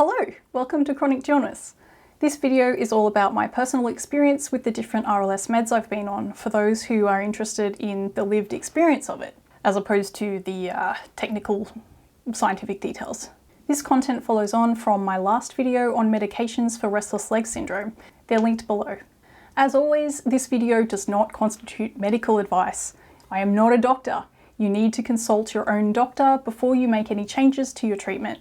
Hello, welcome to Chronic Illness. This video is all about my personal experience with the different RLS meds I've been on for those who are interested in the lived experience of it, as opposed to the technical scientific details. This content follows on from my last video on medications for restless leg syndrome. They're linked below. As always, this video does not constitute medical advice. I am not a doctor. You need to consult your own doctor before you make any changes to your treatment.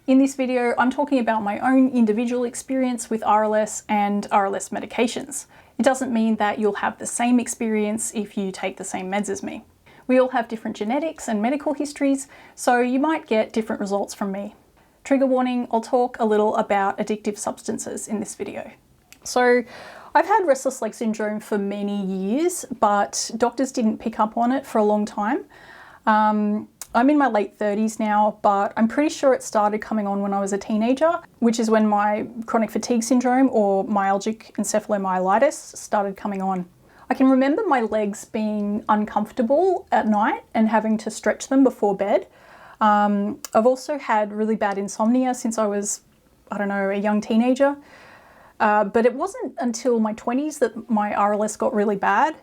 In this video, I'm talking about my own individual experience with RLS and RLS medications. It doesn't mean that you'll have the same experience if you take the same meds as me. We all have different genetics and medical histories, so you might get different results from me. Trigger warning, I'll talk a little about addictive substances in this video. So, I've had restless leg syndrome for many years, but doctors didn't pick up on it for a long time. I'm in my late 30s now, but I'm pretty sure it started coming on when I was a teenager, which is when my chronic fatigue syndrome or myalgic encephalomyelitis started coming on. I can remember my legs being uncomfortable at night and having to stretch them before bed. I've also had really bad insomnia since I was, a young teenager. But it wasn't until my 20s that my RLS got really bad.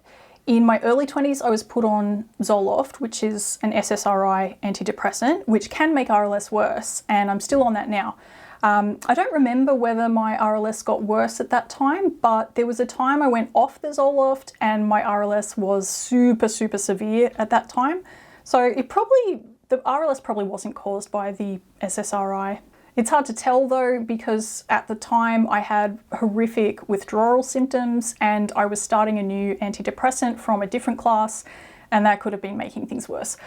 In my early 20s, I was put on Zoloft, which is an SSRI antidepressant, which can make RLS worse, and I'm still on that now. I don't remember whether my RLS got worse at that time, but there was a time I went off the Zoloft and my RLS was super severe at that time. So the RLS probably wasn't caused by the SSRI. It's hard to tell though, because at the time I had horrific withdrawal symptoms and I was starting a new antidepressant from a different class, and that could have been making things worse.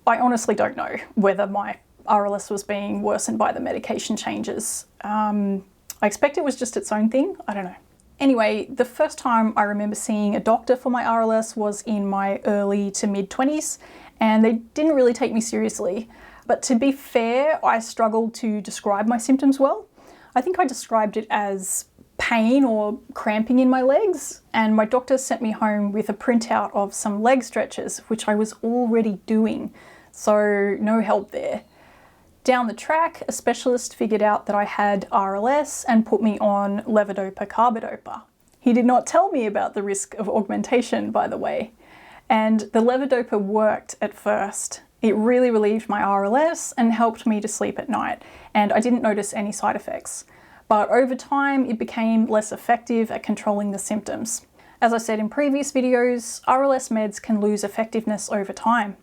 I honestly don't know whether my RLS was being worsened by the medication changes. I expect it was just its own thing, I don't know. Anyway, the first time I remember seeing a doctor for my RLS was in my early to mid 20s, and they didn't really take me seriously. But to be fair, I struggled to describe my symptoms well. I think I described it as pain or cramping in my legs, and my doctor sent me home with a printout of some leg stretches, which I was already doing, so no help there. Down the track, a specialist figured out that I had RLS and put me on Levodopa carbidopa. He did not tell me about the risk of augmentation, by the way, and the Levodopa worked at first. It really relieved my RLS and helped me to sleep at night, and I didn't notice any side effects. But over time, it became less effective at controlling the symptoms. As I said in previous videos, RLS meds can lose effectiveness over time.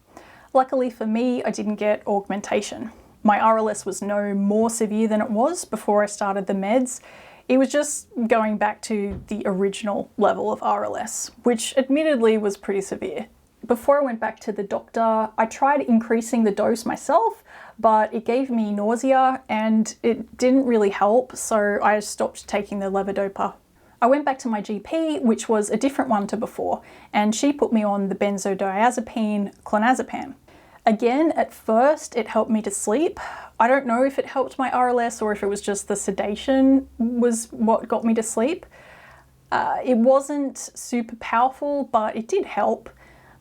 Luckily for me, I didn't get augmentation. My RLS was no more severe than it was before I started the meds. It was just going back to the original level of RLS, which admittedly was pretty severe. Before I went back to the doctor, I tried increasing the dose myself, but it gave me nausea and it didn't really help, so I stopped taking the Levodopa. I went back to my GP, which was a different one to before, and she put me on the benzodiazepine Clonazepam. Again, at first it helped me to sleep. I don't know if it helped my RLS or if it was just the sedation was what got me to sleep. It wasn't super powerful, but it did help.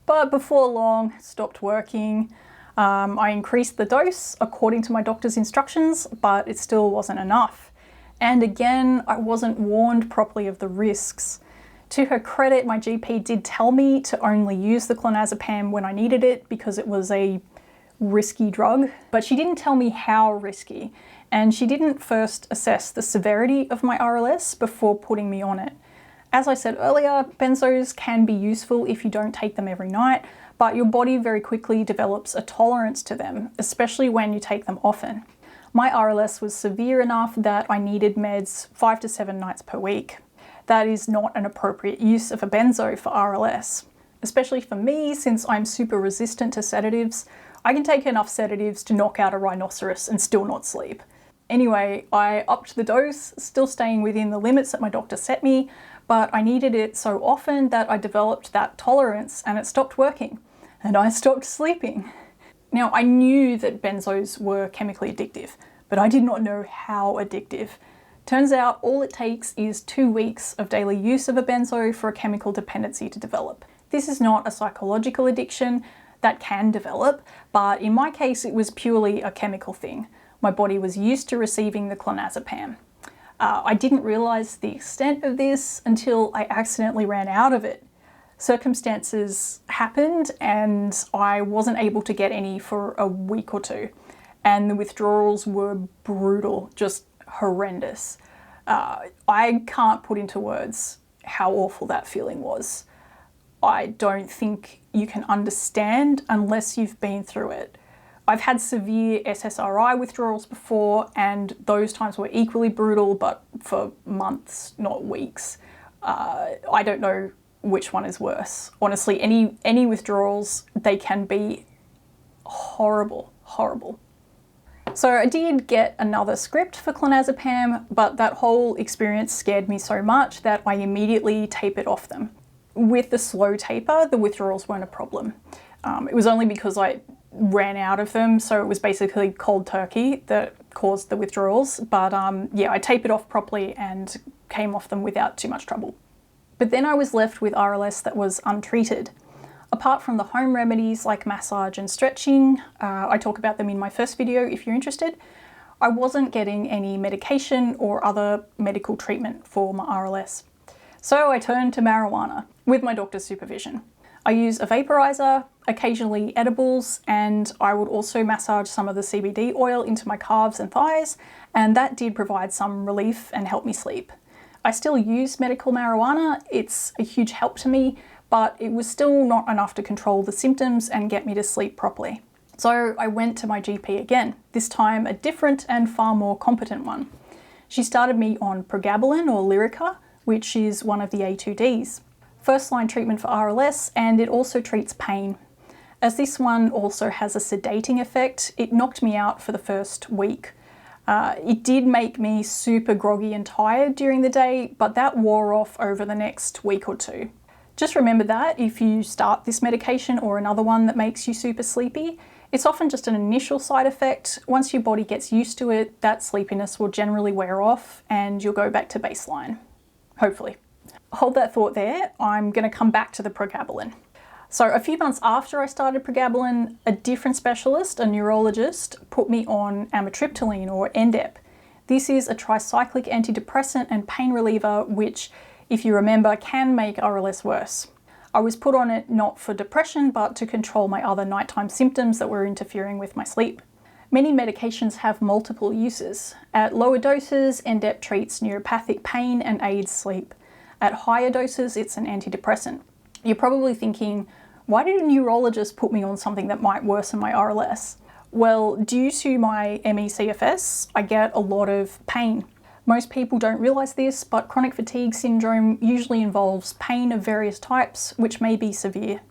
But before long, it stopped working. I increased the dose according to my doctor's instructions, but it still wasn't enough. And again, I wasn't warned properly of the risks. To her credit, my GP did tell me to only use the Clonazepam when I needed it because it was a risky drug, but she didn't tell me how risky, and she didn't first assess the severity of my RLS before putting me on it. As I said earlier, benzos can be useful if you don't take them every night, but your body very quickly develops a tolerance to them, especially when you take them often. My RLS was severe enough that I needed meds 5 to 7 nights per week. That is not an appropriate use of a benzo for RLS. Especially for me, since I'm super resistant to sedatives, I can take enough sedatives to knock out a rhinoceros and still not sleep. Anyway, I upped the dose, still staying within the limits that my doctor set me, but I needed it so often that I developed that tolerance and it stopped working, and I stopped sleeping. Now, I knew that benzos were chemically addictive, but I did not know how addictive. Turns out all it takes is 2 weeks of daily use of a benzo for a chemical dependency to develop. This is not a psychological addiction that can develop, but in my case it was purely a chemical thing. My body was used to receiving the clonazepam. I didn't realize the extent of this until I accidentally ran out of it. Circumstances happened and I wasn't able to get any for a week or two. And the withdrawals were brutal, just horrendous. I can't put into words how awful that feeling was. I don't think you can understand unless you've been through it. I've had severe SSRI withdrawals before, and those times were equally brutal, but for months, not weeks. I don't know which one is worse. Honestly, any withdrawals, they can be horrible, horrible. So I did get another script for clonazepam, but that whole experience scared me so much that I immediately tapered off them. With the slow taper, the withdrawals weren't a problem. It was only because I ran out of them, so it was basically cold turkey that caused the withdrawals. But yeah, I tapered off properly and came off them without too much trouble. But then I was left with RLS that was untreated. Apart from the home remedies like massage and stretching, I talk about them in my first video if you're interested, I wasn't getting any medication or other medical treatment for my RLS. So I turned to marijuana with my doctor's supervision. I use a vaporizer, occasionally edibles, and I would also massage some of the CBD oil into my calves and thighs, and that did provide some relief and help me sleep. I still use medical marijuana, it's a huge help to me, but it was still not enough to control the symptoms and get me to sleep properly. So I went to my GP again, this time a different and far more competent one. She started me on pregabalin or Lyrica, which is one of the A2Ds. First line treatment for RLS, and it also treats pain. As this one also has a sedating effect, it knocked me out for the first week. It did make me super groggy and tired during the day, but that wore off over the next week or two. Just remember that if you start this medication or another one that makes you super sleepy, it's often just an initial side effect. Once your body gets used to it, that sleepiness will generally wear off and you'll go back to baseline. Hopefully. Hold that thought there, I'm going to come back to the pregabalin. So a few months after I started pregabalin, a different specialist, a neurologist, put me on amitriptyline or Endep. This is a tricyclic antidepressant and pain reliever which, if you remember, can make RLS worse. I was put on it not for depression but to control my other nighttime symptoms that were interfering with my sleep. Many medications have multiple uses. At lower doses, Endep treats neuropathic pain and aids sleep. At higher doses, it's an antidepressant. You're probably thinking, why did a neurologist put me on something that might worsen my RLS? Well, due to my ME/CFS, I get a lot of pain. Most people don't realise this, but chronic fatigue syndrome usually involves pain of various types, which may be severe.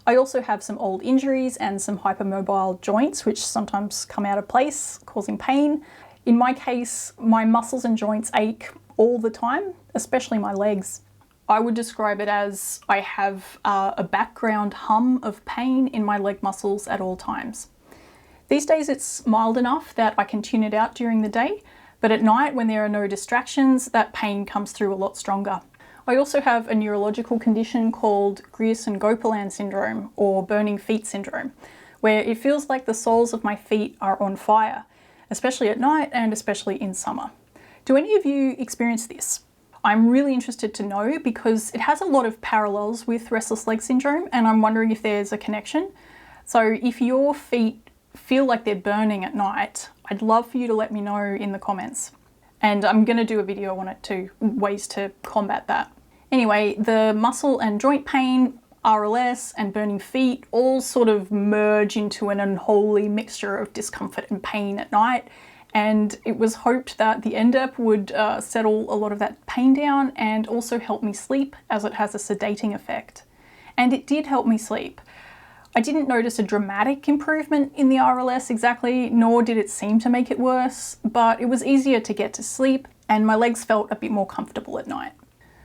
I also have some old injuries and some hypermobile joints, which sometimes come out of place, causing pain. In my case, my muscles and joints ache all the time, especially my legs. I would describe it as I have a background hum of pain in my leg muscles at all times. These days it's mild enough that I can tune it out during the day, but at night when there are no distractions, that pain comes through a lot stronger. I also have a neurological condition called Grierson-Gopalan syndrome or burning feet syndrome, where it feels like the soles of my feet are on fire, especially at night and especially in summer. Do any of you experience this? I'm really interested to know because it has a lot of parallels with restless leg syndrome and I'm wondering if there's a connection. So if your feet feel like they're burning at night, I'd love for you to let me know in the comments. And I'm going to do a video on it too, ways to combat that. Anyway, the muscle and joint pain, RLS and burning feet all sort of merge into an unholy mixture of discomfort and pain at night. And it was hoped that the Endep would settle a lot of that pain down and also help me sleep as it has a sedating effect. And it did help me sleep. I didn't notice a dramatic improvement in the RLS exactly, nor did it seem to make it worse, but it was easier to get to sleep and my legs felt a bit more comfortable at night.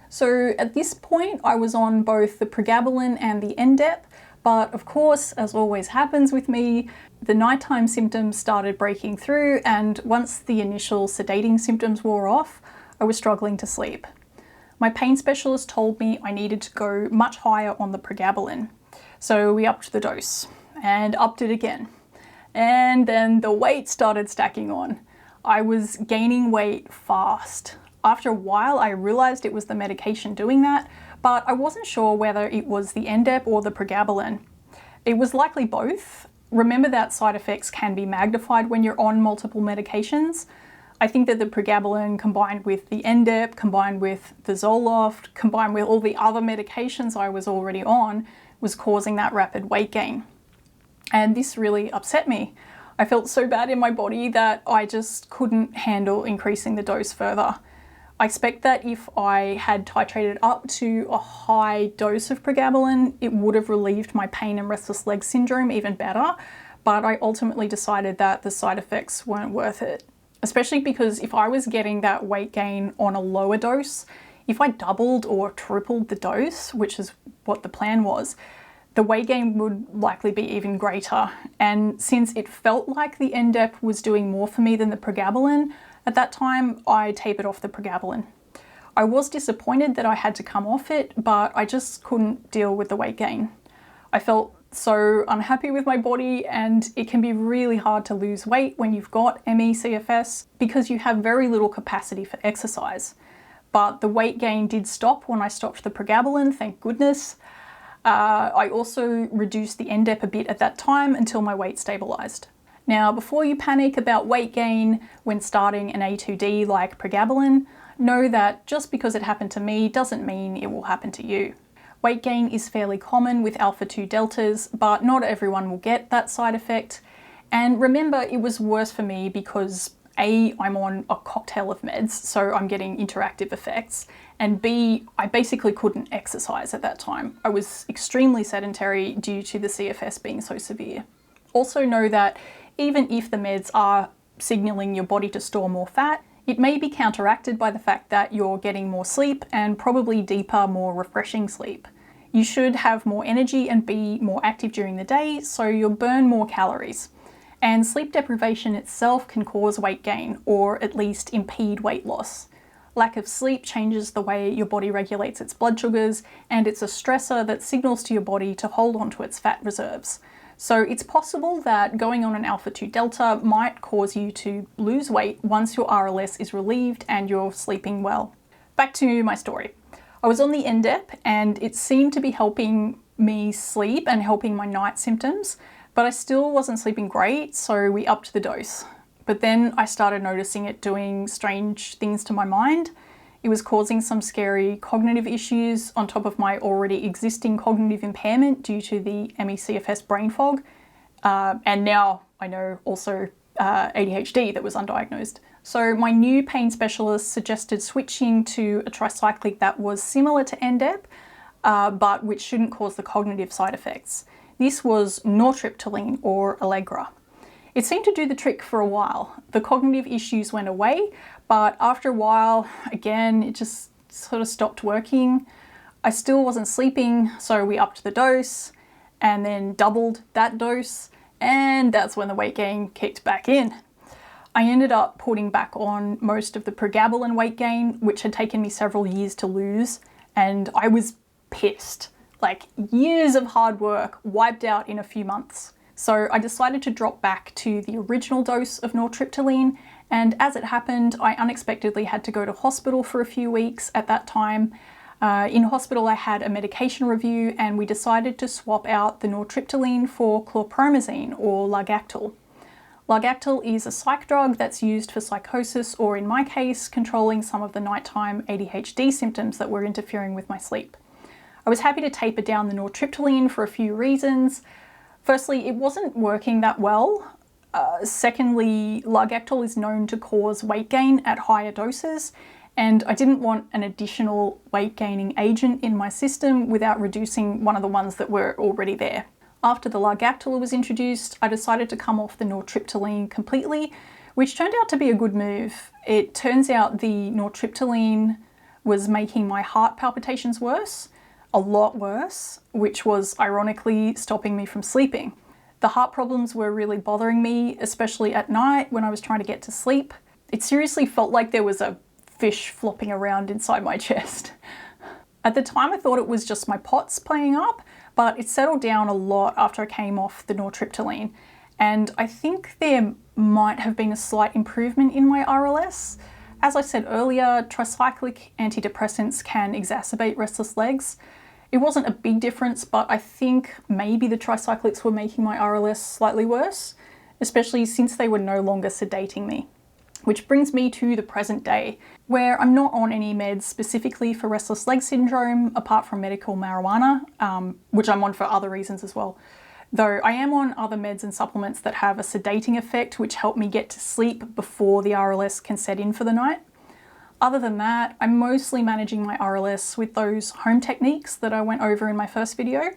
So at this point I was on both the pregabalin and the Endep, but of course, as always happens with me, the nighttime symptoms started breaking through and once the initial sedating symptoms wore off, I was struggling to sleep. My pain specialist told me I needed to go much higher on the pregabalin. So we upped the dose and upped it again. And then the weight started stacking on. I was gaining weight fast. After a while, I realized it was the medication doing that, but I wasn't sure whether it was the Endep or the pregabalin. It was likely both. Remember that side effects can be magnified when you're on multiple medications. I think that the pregabalin combined with the Endep, combined with the Zoloft, combined with all the other medications I was already on, was causing that rapid weight gain. And this really upset me. I felt so bad in my body that I just couldn't handle increasing the dose further. I expect that if I had titrated up to a high dose of pregabalin, it would have relieved my pain and restless leg syndrome even better, but I ultimately decided that the side effects weren't worth it. Especially because if I was getting that weight gain on a lower dose, if I doubled or tripled the dose, which is what the plan was, the weight gain would likely be even greater. And since it felt like the Endep was doing more for me than the pregabalin, at that time I tapered off the pregabalin. I was disappointed that I had to come off it, but I just couldn't deal with the weight gain. I felt so unhappy with my body, and it can be really hard to lose weight when you've got ME/CFS because you have very little capacity for exercise. But the weight gain did stop when I stopped the pregabalin, thank goodness. I also reduced the Endep a bit at that time until my weight stabilized. Now, before you panic about weight gain when starting an A2D like pregabalin, know that just because it happened to me doesn't mean it will happen to you. Weight gain is fairly common with alpha-2 deltas, but not everyone will get that side effect. And remember, it was worse for me because A, I'm on a cocktail of meds, so I'm getting interactive effects, and B, I basically couldn't exercise at that time. I was extremely sedentary due to the CFS being so severe. Also know that even if the meds are signaling your body to store more fat, it may be counteracted by the fact that you're getting more sleep and probably deeper, more refreshing sleep. You should have more energy and be more active during the day, so you'll burn more calories. And sleep deprivation itself can cause weight gain, or at least impede weight loss. Lack of sleep changes the way your body regulates its blood sugars, and it's a stressor that signals to your body to hold on to its fat reserves. So it's possible that going on an alpha-2 delta might cause you to lose weight once your RLS is relieved and you're sleeping well. Back to my story. I was on the Endep and it seemed to be helping me sleep and helping my night symptoms, but I still wasn't sleeping great, so we upped the dose. But then I started noticing it doing strange things to my mind. It was causing some scary cognitive issues on top of my already existing cognitive impairment due to the ME/CFS brain fog. And now I know also ADHD that was undiagnosed. So my new pain specialist suggested switching to a tricyclic that was similar to Endep, but which shouldn't cause the cognitive side effects. This was nortriptyline or Allegra. It seemed to do the trick for a while. The cognitive issues went away, but after a while, again, it just sort of stopped working. I still wasn't sleeping, so we upped the dose and then doubled that dose, and that's when the weight gain kicked back in. I ended up putting back on most of the pregabalin weight gain, which had taken me several years to lose, and I was pissed. Like, years of hard work wiped out in a few months. So I decided to drop back to the original dose of nortriptyline, and as it happened, I unexpectedly had to go to hospital for a few weeks at that time. In hospital, I had a medication review and we decided to swap out the nortriptyline for chlorpromazine or Largactil. Largactil is a psych drug that's used for psychosis, or in my case, controlling some of the nighttime ADHD symptoms that were interfering with my sleep. I was happy to taper down the nortriptyline for a few reasons. Firstly, it wasn't working that well. Secondly, Largactil is known to cause weight gain at higher doses, and I didn't want an additional weight gaining agent in my system without reducing one of the ones that were already there. After the Largactil was introduced, I decided to come off the nortriptyline completely, which turned out to be a good move. It turns out the nortriptyline was making my heart palpitations worse, a lot worse, which was ironically stopping me from sleeping. The heart problems were really bothering me, especially at night when I was trying to get to sleep. It seriously felt like there was a fish flopping around inside my chest. At the time I thought it was just my POTS playing up, but it settled down a lot after I came off the nortriptyline. and I think there might have been a slight improvement in my RLS. As I said earlier, tricyclic antidepressants can exacerbate restless legs. It wasn't a big difference, but I think maybe the tricyclics were making my RLS slightly worse, especially since they were no longer sedating me. Which brings me to the present day, where I'm not on any meds specifically for restless leg syndrome, apart from medical marijuana, which I'm on for other reasons as well. Though I am on other meds and supplements that have a sedating effect, which help me get to sleep before the RLS can set in for the night. Other than that, I'm mostly managing my RLS with those home techniques that I went over in my first video.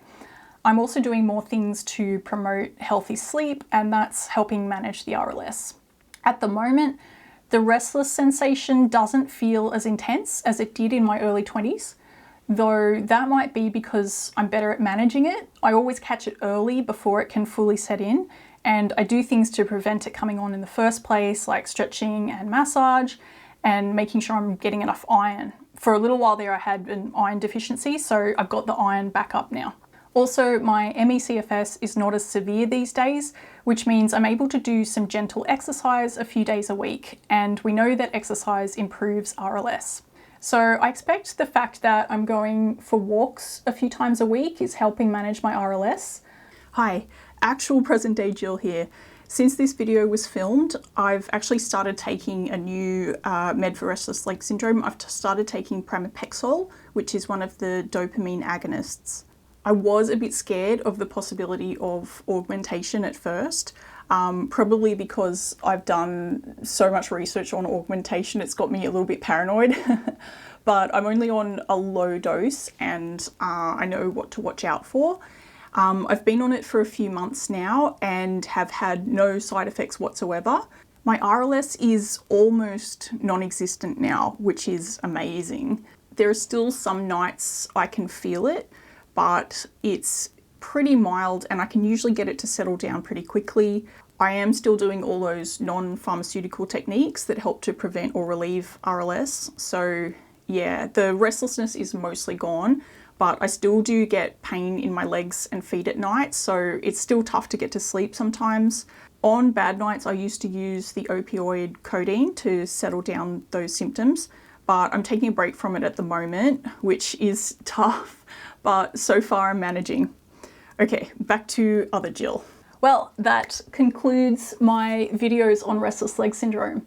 I'm also doing more things to promote healthy sleep, and that's helping manage the RLS. At the moment, the restless sensation doesn't feel as intense as it did in my early 20s, though that might be because I'm better at managing it. I always catch it early before it can fully set in, and I do things to prevent it coming on in the first place, like stretching and massage, and making sure I'm getting enough iron. For a little while there, I had an iron deficiency, so I've got the iron back up now. Also, my ME/CFS is not as severe these days, which means I'm able to do some gentle exercise a few days a week, and we know that exercise improves RLS. So I expect the fact that I'm going for walks a few times a week is helping manage my RLS. Hi, actual present day Jill here. Since this video was filmed, I've actually started taking a new med for restless leg syndrome. I've started taking Pramipexole, which is one of the dopamine agonists. I was a bit scared of the possibility of augmentation at first, probably because I've done so much research on augmentation, it's got me a little bit paranoid. But I'm only on a low dose, and I know what to watch out for. I've been on it for a few months now and have had no side effects whatsoever. My RLS is almost non-existent now, which is amazing. There are still some nights I can feel it, but it's pretty mild and I can usually get it to settle down pretty quickly. I am still doing all those non-pharmaceutical techniques that help to prevent or relieve RLS. So yeah, the restlessness is mostly gone, but I still do get pain in my legs and feet at night, so it's still tough to get to sleep sometimes. On bad nights, I used to use the opioid codeine to settle down those symptoms, but I'm taking a break from it at the moment, which is tough, but so far I'm managing. Okay, back to other Jill. Well, that concludes my videos on restless leg syndrome.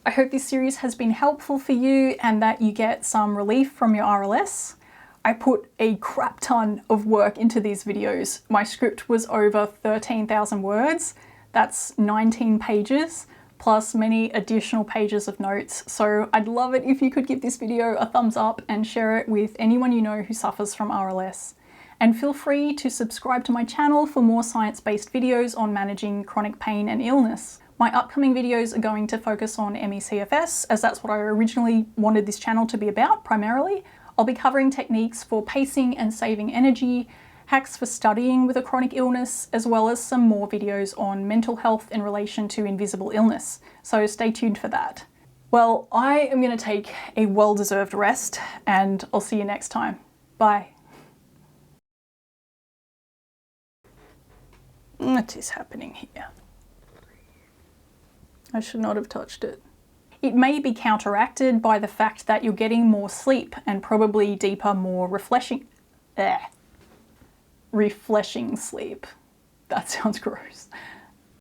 I hope this series has been helpful for you and that you get some relief from your RLS. I put a crap ton of work into these videos. My script was over 13,000 words. That's 19 pages, plus many additional pages of notes. So I'd love it if you could give this video a thumbs up and share it with anyone you know who suffers from RLS. And feel free to subscribe to my channel for more science-based videos on managing chronic pain and illness. My upcoming videos are going to focus on ME/CFS, as that's what I originally wanted this channel to be about primarily. I'll be covering techniques for pacing and saving energy, hacks for studying with a chronic illness, as well as some more videos on mental health in relation to invisible illness. So stay tuned for that. Well, I am going to take a well-deserved rest, and I'll see you next time. Bye. What is happening here? I should not have touched it. It may be counteracted by the fact that you're getting more sleep and probably deeper, more refreshing sleep. That sounds gross.